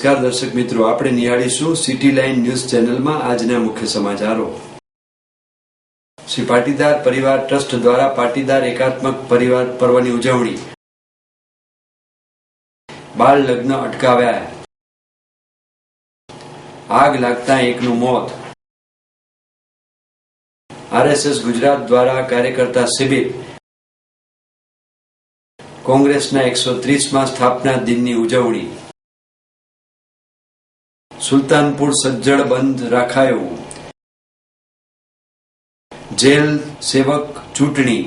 નમસ્કાર દર્શક મિત્રો, આપણે નિહાળીશું સિટી લાઇન ન્યૂઝ ચેનલમાં આજના મુખ્ય સમાચારો। શ્રી પાટીદાર પરિવાર ટ્રસ્ટ દ્વારા પાટીદાર એકાત્મક પરિવાર પર્વની ઉજવણી। બાળ લગ્ન અટકાવ્યા। આગ લાગતા એકનું મોત। આરએસએસ ગુજરાત દ્વારા કાર્યકર્તા શિબિર। કોંગ્રેસના 130મા સ્થાપના દિનની ઉજવણી। સુલતાનપુર સજ્જડ બંધ રાખાયું। જેલ સેવક ચૂંટણી।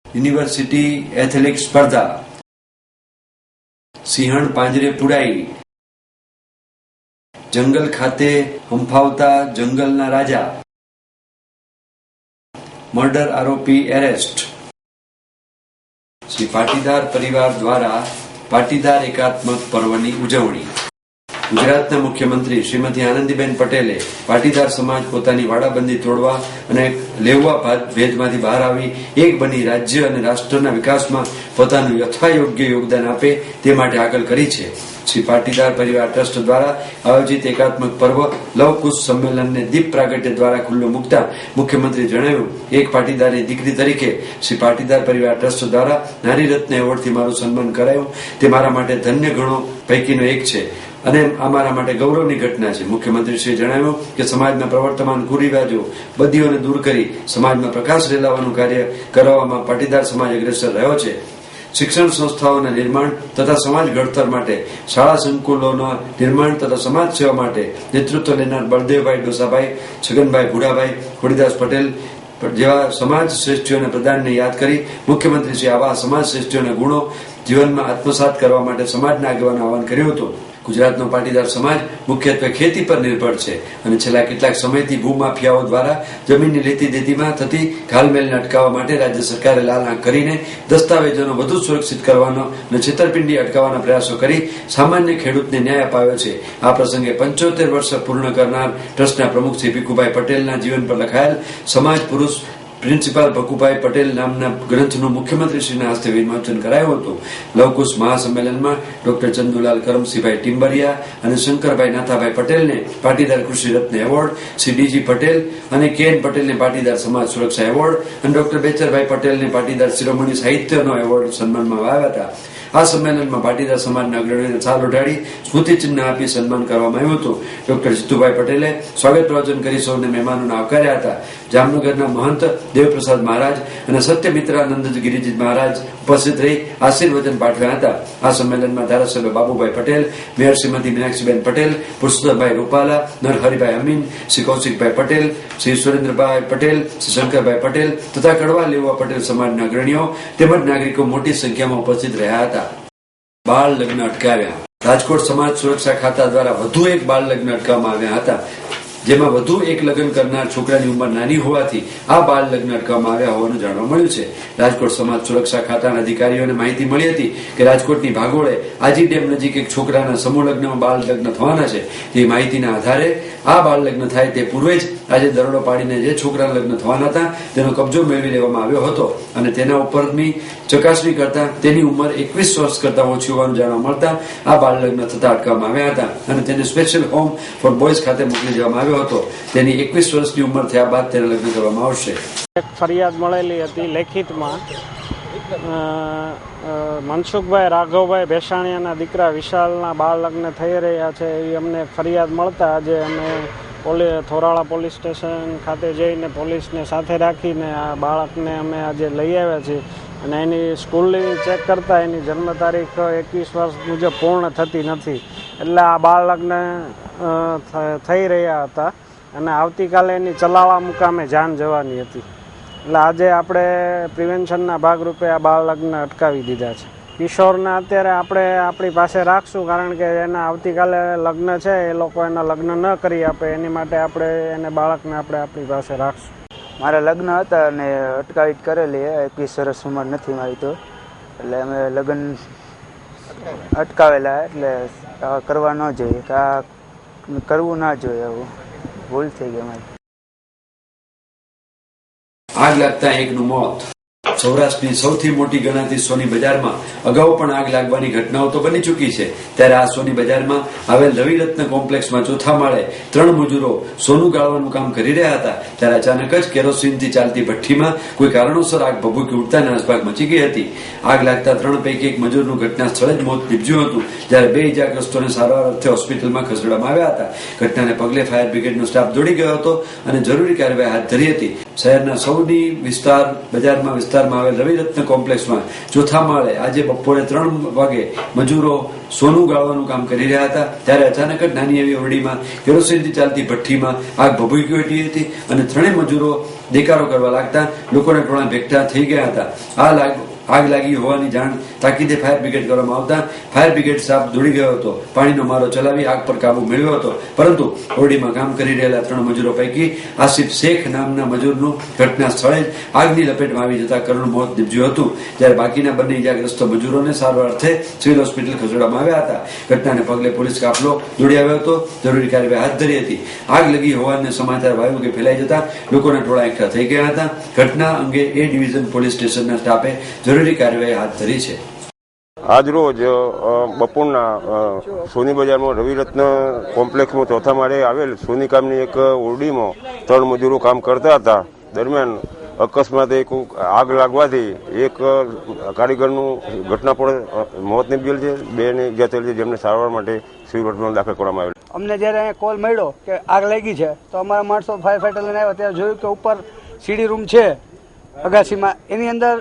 યુનિવર્સિટી એથ્લેટિક સ્પર્ધા। સિંહણ પાંજરે પુરાઈ। જંગલ ખાતે હંફાવતા જંગલના રાજા। મર્ડર આરોપી એરેસ્ટ। શ્રી પાટીદાર પરિવાર દ્વારા પાટીદાર એકાત્મક પર્વની ઉજવણી। ગુજરાતના મુખ્યમંત્રી શ્રીમતી આનંદીબેન પટેલે પાટીદાર સમાજ પોતાની વાડાબંધી તોડવા અને લેવા ભેદમાંથી બહાર આવી એક બની રાજ્ય અને રાષ્ટ્રના વિકાસમાં પોતાનું યથાયોગ્ય યોગદાન આપે તે માટે આગળ કરી છે। શ્રી પાટીદાર પરિવાર ટ્રસ્ટ દ્વારા આયોજિત એકાત્મક પર્વ લવકુશ સંમેલનને દીપ પ્રાગટ્ય દ્વારા ખુલ્લું મૂકતા મુખ્યમંત્રી જણાવ્યું, એક પાટીદારની દીકરી તરીકે શ્રી પાટીદાર પરિવાર ટ્રસ્ટ દ્વારા નારી રત્ન એવોર્ડથી મારું સન્માન કરાયું તે મારા માટે ધન્ય ગણો પૈકીનો એક છે અને અમારા માટે ગૌરવની ઘટના છે। મુખ્યમંત્રીશ્રીએ જણાવ્યું કે સમાજમાં પ્રવર્તમાન કુરિવાજો બદીઓને દૂર કરી સમાજમાં પ્રકાશ રેલાવવાનું કાર્ય કરવામાં પાટીદાર સમાજ અગ્રેસર રહ્યો છે। શિક્ષણ સંસ્થાઓના નિર્માણ તથા સમાજ ઘડતર માટે શાળા સંકુલોના નિર્માણ તથા સમાજ સેવા માટે નેતૃત્વ લેનાર બળદેવભાઈ ડોસાભાઈ, છગનભાઈ ભુડાભાઈ, ખોડીદાસ પટેલ જેવા સમાજ શ્રેષ્ઠીઓના પ્રદાનને યાદ કરી મુખ્યમંત્રીશ્રીએ આવા સમાજ શ્રેષ્ઠીઓના ગુણો જીવનમાં આત્મસાત કરવા માટે સમાજના આગેવાનો આહવાન કર્યું હતું। ગુજરાતનો પાટીદાર સમાજ મુખ્યત્વે ખેતી પર નિર્ભર છે અને છેલ્લા કેટલાક સમયથી ભૂમાફિયાઓ દ્વારા જમીનની લેતી દેતીમાં થતી ઘાલમેલને અટકાવવા માટે રાજ્ય સરકારે લાલ આંખ કરીને દસ્તાવેજોનો વધુ સુરક્ષિત કરવાનો અને છેતરપિંડી અટકાવવાના પ્રયાસો કરી સામાન્ય ખેડૂતને ન્યાય અપાવ્યો છે। આ પ્રસંગે 75 વર્ષ પૂર્ણ કરનાર ટ્રસ્ટના પ્રમુખ શ્રી ભીખુભાઈ પટેલના જીવન પર લખાયેલ સમાજ પુરુષ પ્રિન્સિપાલ ભકુભાઈ પટેલ નામના ગ્રંથનું મુખ્યમંત્રીશ્રીના હસ્તે વિમોચન કરાયું હતું। લવકુશ મહાસંમેલનમાં ડોક્ટર ચંદુલાલ કરમસિંહભાઈ ટિમ્બરિયા અને શંકરભાઈ નાથાભાઈ પટેલને પાટીદાર કૃષિ રત્ન એવોર્ડ, શ્રી ડીજી પટેલ અને કેએન પટેલને પાટીદાર સમાજ સુરક્ષા એવોર્ડ અને ડોક્ટર બેચરભાઈ પટેલને પાટીદાર શિરોમણી સાહિત્યનો એવોર્ડ સન્માનમાં આવ્યા હતા। આ સંમેલનમાં પાટીદાર સમાજના અગ્રણીઓને શાલ ઓઢાડી સ્મૃતિચિહ્ન આપી સન્માન કરવામાં આવ્યું હતું। ડોક્ટર જીતુભાઈ પટેલે સ્વાગત પ્રવચન કરી સૌને મહેમાનોને આવકાર્યા હતા। જામનગરના મહંત દેવપ્રસાદ મહારાજ અને સત્યમિત્રાનંદ ગિરિજી મહારાજ ઉપસ્થિત રહી આશીર્વચન પાઠવ્યા હતા। આ સંમેલનમાં ધારાસભ્ય બાબુભાઈ પટેલ, મેયર શ્રીમતી મીનાક્ષીબેન પટેલ, પુરુષોત્તમભાઈ રૂપાલા, નરહરિભાઈ અમીન, શ્રી કૌશિકભાઈ પટેલ, શ્રી સુરેન્દ્રભાઈ પટેલ, શ્રી શંકરભાઈ પટેલ તથા કડવા લેવા પટેલ સમાજના અગ્રણીઓ તેમજ નાગરિકો મોટી સંખ્યામાં ઉપસ્થિત રહ્યા હતા। બાળ લગ્ન અટકાવ્યા। રાજકોટ સમાજ સુરક્ષા ખાતા દ્વારા વધુ એક બાળ લગ્ન અટકાવવામાં આવ્યા હતા, જેમાં વધુ એક લગ્ન કરનાર છોકરાની ઉંમર નાની હોવાથી આ બાળ લગ્ન અટકાવવામાં આવ્યા હોવાનું જાણવા મળ્યું છે। રાજકોટ સમાજ સુરક્ષા ખાતાના અધિકારીઓને માહિતી મળી હતી કે રાજકોટની ભાગોળે આજી ડેમ નજીક એક છોકરાના સમૂહ લગ્નમાં બાળ લગ્ન થવાના છે। તે માહિતીના આધારે આ બાળ લગ્ન થાય તે પૂર્વે જ આજે દરોડો પાડીને જે છોકરાના લગ્ન થવાના હતા તેનો કબજો મેળવી લેવામાં આવ્યો હતો અને તેના ઉપરની ચકાસણી કરતા તેની ઉંમર 21 વર્ષ કરતા ઓછી હોવાનું જાણવા મળતા આ બાળ લગ્ન થતા અટકાવવામાં આવ્યા હતા અને તેને સ્પેશિયલ હોમ ફોર બોયઝ ખાતે મોકલી દેવામાં આવ્યો હતો। તેની 21 વર્ષની ઉંમર થયા બાદ તેને લગ્ન કરવામાં આવશે। એક ફરિયાદ મળેલી હતી લેખિતમાં, મનસુખભાઈ રાઘવભાઈ ભેસાણીયાના દીકરા વિશાલના બાળ લગ્ન થઈ રહ્યા છે એવી અમને ફરિયાદ મળતા આજે અમે થોરાળા પોલીસ સ્ટેશન ખાતે જઈને પોલીસને સાથે રાખીને આ બાળકને અમે આજે લઈ આવ્યા છીએ અને એની સ્કૂલની ચેક કરતાં એની જન્મ તારીખ 21 વર્ષ મુજબ પૂર્ણ થતી નથી, એટલે આ બાળ લગ્ન થઈ રહ્યા હતા અને આવતીકાલે એની ચલાળા મુકામે જાન જવાની હતી, એટલે આજે આપણે પ્રિવેન્શનના ભાગરૂપે આ બાળ લગ્ન અટકાવી દીધા છે। કિશોરને અત્યારે આપણે આપણી પાસે રાખશું કારણ કે એના આવતીકાલે લગ્ન છે, એ લોકો એના લગ્ન ન કરી આપે એની માટે આપણે એને બાળકને આપણે આપણી પાસે રાખશું। મારા લગ્ન હતા અને અટકાવી કરેલી 21 વર્ષ ઉંમર નથી મારી તો, એટલે અમે લગ્ન અટકાવેલા, એટલે કરવા ન જોઈએ, કરવું ના જોઈએ, એવું ભૂલ થઈ ગઈ મારી। આગ લાગતા એકનું મોત। સૌરાષ્ટ્રની સૌથી મોટી ગણાતી સોની બજારમાં અગાઉ પણ આગ લાગવાની ઘટનાઓ તો બની ચૂકી છે, ત્યારે આ સોની બજારમાં આવેલ રવિરત્ન કોમ્પ્લેક્સમાં ચોથા માળે 3 મજૂરો સોનું ગાળવાનું કામ કરી રહ્યા હતા, ત્યારે અચાનક જ કેરોસીનથી ચાલતી ભઠ્ઠીમાં કોઈ કારણોસર આગ ભભૂકી ઉઠતા નાસભાગ મચી ગઈ હતી. આગ લાગતા 3 પૈકી 1 મજૂરનું ઘટના સ્થળે જ મોત નીપજ્યું હતું, જ્યારે 2 ઇજાગ્રસ્તોને સારવાર અર્થે હોસ્પિટલમાં ખસેડવામાં આવ્યા હતા. ઘટનાને પગલે ફાયર બ્રિગેડનો સ્ટાફ દોડી ગયો હતો અને જરૂરી કાર્યવાહી હાથ ધરી હતી. શહેરના સૌની વિસ્તારમાં આવેલ રવિરત્ન કોમ્પ્લેક્સમાં ચોથા માળે આજે બપોરે 3 વાગે મજૂરો સોનું ગાળવાનું કામ કરી રહ્યા હતા, ત્યારે અચાનક જ નાની એવી ઓરડીમાં કેરોસીનથી ચાલતી ભઠ્ઠીમાં આગ ભભૂકી ઉઠી હતી અને 3 મજૂરો દેકારો કરવા લાગતા લોકોના ટોળા ભેગા થઈ ગયા હતા. આગ લાગી હોવાની જાણ તાકીદે ફાયર બ્રિગેડ કરવામાં આવતા ફાયર બ્રિગેડ સ્ટાફ દોડી ગયો હતો, પાણીનો મારો ચલાવી આગ પર કાબુ મેળવ્યો હતો, પરંતુ ઓરડીમાં કામ કરી રહેલા 3 મજૂરો પૈકી આસિફ શેખ નામના મજૂરનું ઘટના સ્થળે જ આગની લપેટમાં આવી જતા કરુણ મોત નીપજ્યું હતું, જ્યારે બાકીના 2 ઇજાગ્રસ્ત મજૂરોને સારવાર અર્થે સિવિલ હોસ્પિટલ ખસેડવામાં આવ્યા હતા. ઘટનાને પગલે પોલીસ કાફલો દોડી આવ્યો હતો, જરૂરી કાર્યવાહી હાથ ધરી હતી. આગ લાગી હોવાના સમાચાર વાયુવેગે ફેલાઈ જતા લોકોના ટોળા એકઠા થઈ ગયા હતા. ઘટના અંગે એ ડિવિઝન પોલીસ સ્ટેશનના સ્ટાફે જરૂરી કાર્યવાહી હાથ ધરી છે. આજરોજ બપોરના સોની બજારમાં રવિરત્ન કોમ્પ્લેક્સમાં ચોથા માળે આવેલ સોની કામની એક ઓરડીમાં 3 મજૂરો કામ કરતા હતા. દરમિયાન અકસ્માતે આગ લાગવાથી એક કારીગરનું ઘટના પર મોત નીપજેલ છે, 2 ને ઈજા થયેલ છે, જેમને સારવાર માટે સિવિલ હોસ્પિટલમાં દાખલ કરવામાં આવેલ. અમને જ્યારે અહીંયા કોલ મળ્યો કે આગ લાગી છે તો અમારા માણસો ફાયર ફાઈટર લઈને આવ્યા, ત્યારે જોયું કે ઉપર સીડી રૂમ છે અગાસીમાં, એની અંદર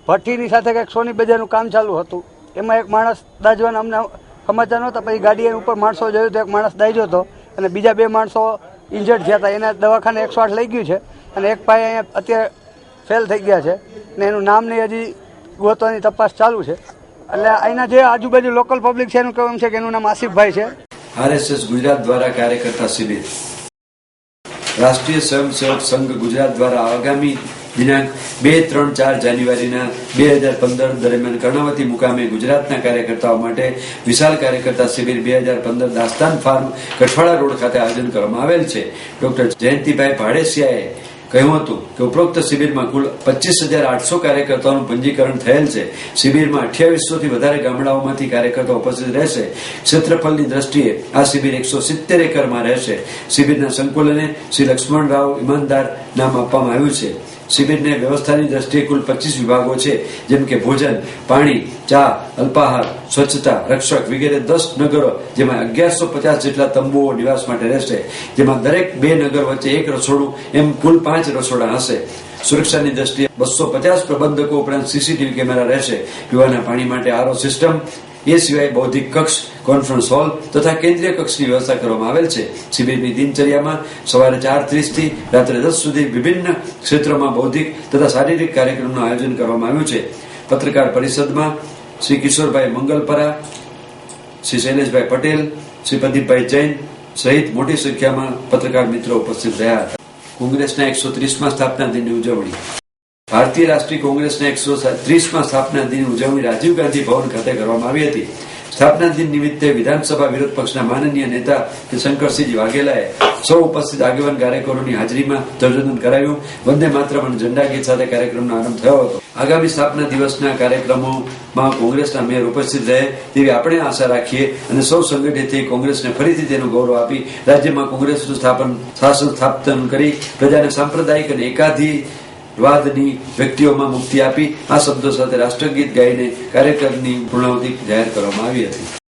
ભઠ્ઠીની સાથે કંઈક સોની બજારનું કામ ચાલુ હતું. એમાં એક માણસ દાઝવાના અમને સમાચાર નહોતા, પછી ગાડી ઉપર માણસો જોયું તો એક માણસ દાઝ્યો હતો અને બીજા 2 માણસો ઇન્જર્ડ થયા હતા. એના દવાખાને 108 લઈ ગયું છે અને એક ભાઈ અહીંયા અત્યારે ફેલ થઈ ગયા છે ને એનું નામ નહીં હજી ગોતવાની તપાસ ચાલુ છે. એટલે અહીંના જે આજુબાજુ લોકલ પબ્લિક છે એનું કહેવું છે કે એનું નામ આસિફભાઈ છે. RSS ગુજરાત દ્વારા કાર્યકર્તા શિબિર. રાષ્ટ્રીય સ્વયંસેવક સંઘ ગુજરાત દ્વારા આગામી દિનાંક 2, 3, 4 જાન્યુઆરીના 2015 દરમિયાન કર્ણાવતી મુકામે ગુજરાતના કાર્યકર્તાઓ માટે વિશાળ કાર્યકર્તા શિબિર 2015 દાસ્તાન ફાર્મ કઠવાડા રોડ ખાતે આયોજન કરવામાં આવેલ છે. ડોક્ટર જયંતિભાઈ ભાડેસિયાએ કહ્યું હતું કે ઉપરોક્ત શિબિરમાં કુલ 25,800 કાર્યકર્તાઓનું પંજીકરણ થયેલ છે. શિબિરમાં 2800 થી વધારે ગામડાઓમાંથી કાર્યકર્તાઓ ઉપસ્થિત રહેશે. ક્ષેત્રફળની દ્રષ્ટિએ આ શિબિર 170 એકરમાં રહેશે. શિબિરના સંકુલને શ્રી લક્ષ્મણરાવ ઇમાનદાર નામ આપવામાં આવ્યું છે. શિબિરને વ્યવસ્થાની દ્રષ્ટિએ કુલ 25 વિભાગો છે, જેમ કે ભોજન, પાણી, ચા, અલ્પાહાર, સ્વચ્છતા, રક્ષક વગેરે 10 નગરો, જેમાં 1150 જેટલા તંબુઓ નિવાસ માટે રહેશે, જેમાં દરેક 2 નગર વચ્ચે 1 રસોડું, એમ કુલ 5 રસોડા હશે. સુરક્ષાની દ્રષ્ટિએ 250 પ્રબંધકો ઉપરાંત CCTV કેમેરા રહેશે. પીવાના પાણી માટે RO સિસ્ટમ, એ સિવાય બૌદ્ધિક કક્ષ, કોન્ફરન્સ હોલ તથા કેન્દ્રીય કક્ષની વ્યવસ્થા કરવામાં આવેલ છે. શિબિરની દિનચર્યામાં સવારે 4:30 થી રાત્રે 10 સુધી વિભિન્ન ક્ષેત્રોમાં બૌદ્ધિક તથા શારીરિક કાર્યક્રમનું આયોજન કરવામાં આવ્યું છે. પત્રકાર પરિષદમાં શ્રી કિશોરભાઈ મંગલપરા, શ્રી શૈલેષભાઈ પટેલ, શ્રી પ્રદીપભાઈ જૈન સહિત મોટી સંખ્યામાં પત્રકાર મિત્રો ઉપસ્થિત રહ્યા હતા. કોંગ્રેસના 130મા સ્થાપના દિનની ઉજવણી. ભારતીય રાષ્ટ્રીય કોંગ્રેસના 130મા સ્થાપના દિનની ઉજવણી રાજીવ ગાંધી ભવન ખાતે કરવામાં આવી હતી. સ્થાપના દિન નિમિત્તે વિધાનસભા વિરોધ પક્ષના માનનીય નેતા શંકરસિંહ વાઘેલાએ સૌ ઉપસ્થિત આગેવાન કાર્યકરોની હાજરીમાં ધ્વજવંદન કરાવ્યું. વંદે માતરમ અને ઝંડા ગીત સાથે કાર્યક્રમનો આરંભ થયો હતો. આગામી સ્થાપના દિવસના કાર્યક્રમોમાં કોંગ્રેસના મેયર ઉપસ્થિત રહે તેવી આપણે આશા રાખીએ અને સૌ સંગઠિત થઈ કોંગ્રેસને ફરીથી તેનું ગૌરવ આપી રાજ્યમાં કોંગ્રેસનું શાસન સ્થાપન કરી પ્રજાને સાંપ્રદાયિક અને એકાધિવાદની વ્યક્તિઓમાં મુક્તિ આપી આ શબ્દો સાથે રાષ્ટ્રગીત ગાઈને કાર્યક્રમની પૂર્ણાહુતિ જાહેર કરવામાં આવી હતી.